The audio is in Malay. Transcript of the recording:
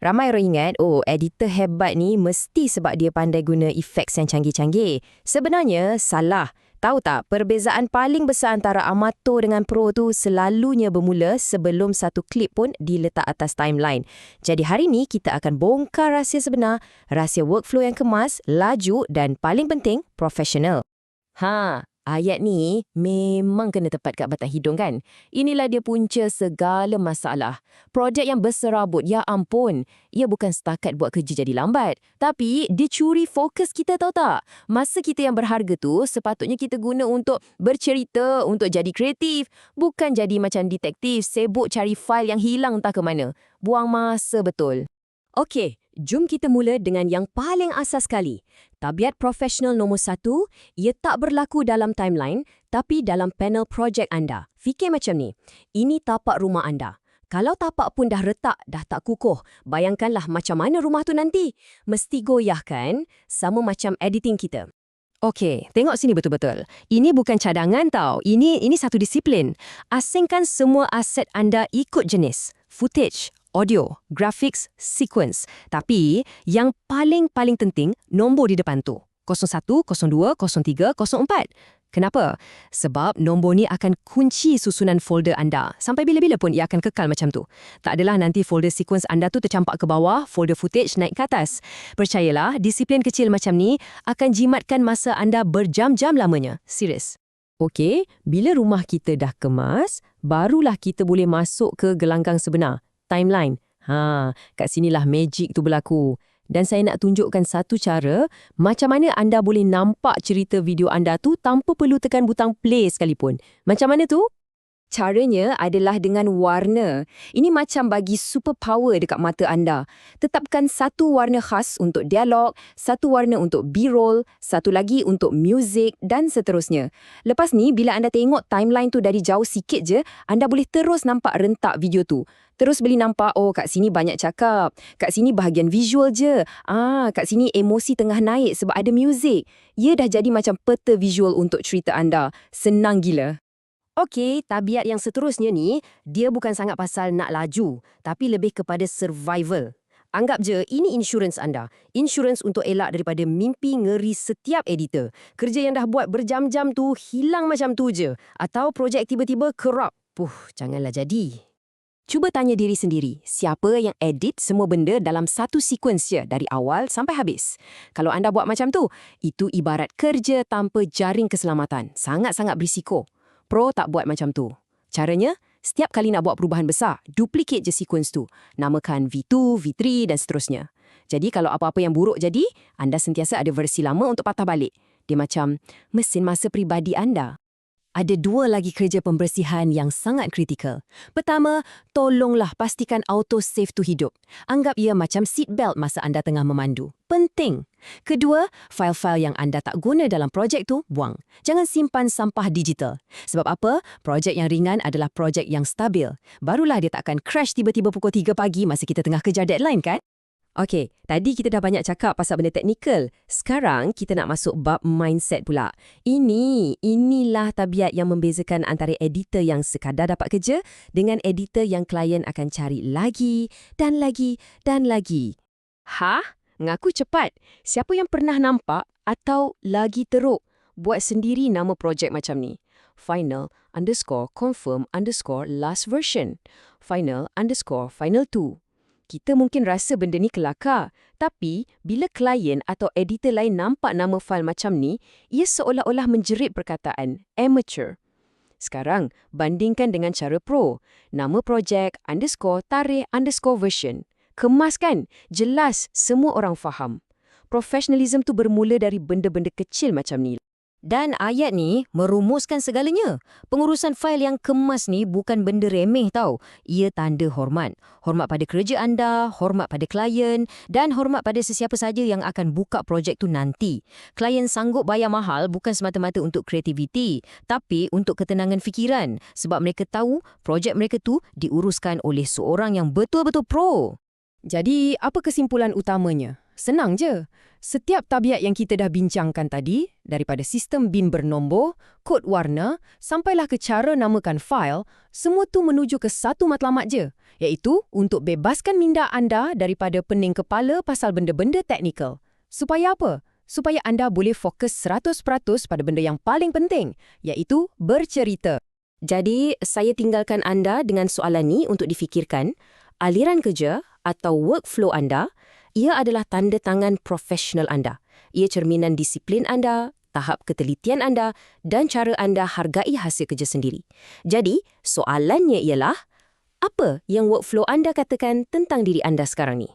Ramai orang ingat, editor hebat ni mesti sebab dia pandai guna effects yang canggih-canggih. Sebenarnya, salah. Tahu tak, perbezaan paling besar antara amatur dengan pro tu selalunya bermula sebelum satu klip pun diletak atas timeline. Jadi hari ni kita akan bongkar rahsia sebenar, rahsia workflow yang kemas, laju dan paling penting, profesional. Ayat ni memang kena tepat kat batang hidung kan? Inilah dia punca segala masalah. Projek yang berserabut, ya ampun. Ia bukan setakat buat kerja jadi lambat. Tapi dia curi fokus kita, tahu tak? Masa kita yang berharga tu sepatutnya kita guna untuk bercerita, untuk jadi kreatif. Bukan jadi macam detektif, sibuk cari fail yang hilang entah ke mana. Buang masa betul. Okey, jom kita mula dengan yang paling asas sekali. Tabiat profesional nombor 1, ia tak berlaku dalam timeline, tapi dalam panel projek anda. Fikir macam ni, ini tapak rumah anda. Kalau tapak pun dah retak, dah tak kukuh, bayangkanlah macam mana rumah tu nanti. Mesti goyah kan? Sama macam editing kita. Okey, tengok sini betul-betul. Ini bukan cadangan tau, ini satu disiplin. Asingkan semua aset anda ikut jenis. Footage, audio, graphics, sequence. Tapi, yang paling penting, nombor di depan tu. 01, 02, 03, 04. Kenapa? Sebab nombor ni akan kunci susunan folder anda. Sampai bila-bila pun ia akan kekal macam tu. Tak adalah nanti folder sequence anda tu tercampak ke bawah, folder footage naik ke atas. Percayalah, disiplin kecil macam ni akan jimatkan masa anda berjam-jam lamanya. Serius. Okey, bila rumah kita dah kemas, barulah kita boleh masuk ke gelanggang sebenar. Timeline. Kat sinilah magic tu berlaku. Dan saya nak tunjukkan satu cara macam mana anda boleh nampak cerita video anda tu tanpa perlu tekan butang play sekalipun. Macam mana tu? Caranya adalah dengan warna. Ini macam bagi superpower dekat mata anda. Tetapkan satu warna khas untuk dialog, satu warna untuk B-roll, satu lagi untuk music dan seterusnya. Lepas ni, bila anda tengok timeline tu dari jauh sikit je, anda boleh terus nampak rentak video tu. Terus boleh nampak, kat sini banyak cakap. Kat sini bahagian visual je. Kat sini emosi tengah naik sebab ada music. Ia dah jadi macam peta visual untuk cerita anda. Senang gila. Okey, tabiat yang seterusnya ni, dia bukan sangat pasal nak laju, tapi lebih kepada survival. Anggap je, ini insurans anda. Insurans untuk elak daripada mimpi ngeri setiap editor. Kerja yang dah buat berjam-jam tu, hilang macam tu je. Atau projek tiba-tiba kerap. Janganlah jadi. Cuba tanya diri sendiri, siapa yang edit semua benda dalam satu sequence je dari awal sampai habis? Kalau anda buat macam tu, itu ibarat kerja tanpa jaring keselamatan. Sangat-sangat berisiko. Pro tak buat macam tu. Caranya, setiap kali nak buat perubahan besar, duplicate je sequence tu. Namakan V2, V3 dan seterusnya. Jadi kalau apa-apa yang buruk jadi, anda sentiasa ada versi lama untuk patah balik. Dia macam mesin masa peribadi anda. Ada dua lagi kerja pembersihan yang sangat kritikal. Pertama, tolonglah pastikan auto-save tu hidup. Anggap ia macam seat belt masa anda tengah memandu. Penting. Kedua, fail-fail yang anda tak guna dalam projek tu, buang. Jangan simpan sampah digital. Sebab apa? Projek yang ringan adalah projek yang stabil. Barulah dia tak akan crash tiba-tiba pukul 3 pagi masa kita tengah kejar deadline kan? Okey, tadi kita dah banyak cakap pasal benda teknikal. Sekarang kita nak masuk bab mindset pula. Inilah tabiat yang membezakan antara editor yang sekadar dapat kerja dengan editor yang klien akan cari lagi dan lagi dan lagi. Ngaku cepat. Siapa yang pernah nampak atau lagi teruk buat sendiri nama projek macam ni? Final_confirm_last version. Final_final2. Kita mungkin rasa benda ni kelakar, tapi bila klien atau editor lain nampak nama fail macam ni, ia seolah-olah menjerit perkataan amateur. Sekarang, bandingkan dengan cara pro. Nama projek, _tarikh_version. Kemas kan? Jelas, semua orang faham. Profesionalism tu bermula dari benda-benda kecil macam ni. Dan ayat ni merumuskan segalanya. Pengurusan fail yang kemas ni bukan benda remeh tau. Ia tanda hormat. Hormat pada kerja anda, hormat pada klien dan hormat pada sesiapa saja yang akan buka projek tu nanti. Klien sanggup bayar mahal bukan semata-mata untuk kreativiti, tapi untuk ketenangan fikiran. Sebab mereka tahu projek mereka tu diuruskan oleh seorang yang betul-betul pro. Jadi, apa kesimpulan utamanya? Senang je. Setiap tabiat yang kita dah bincangkan tadi, daripada sistem bin bernombor, kod warna, sampailah ke cara namakan fail, semua tu menuju ke satu matlamat je, iaitu untuk bebaskan minda anda daripada pening kepala pasal benda-benda teknikal. Supaya apa? Supaya anda boleh fokus 100% pada benda yang paling penting, iaitu bercerita. Jadi, saya tinggalkan anda dengan soalan ni untuk difikirkan. Aliran kerja atau workflow anda, ia adalah tanda tangan profesional anda. Ia cerminan disiplin anda, tahap ketelitian anda dan cara anda hargai hasil kerja sendiri. Jadi, soalannya ialah, apa yang workflow anda katakan tentang diri anda sekarang ni?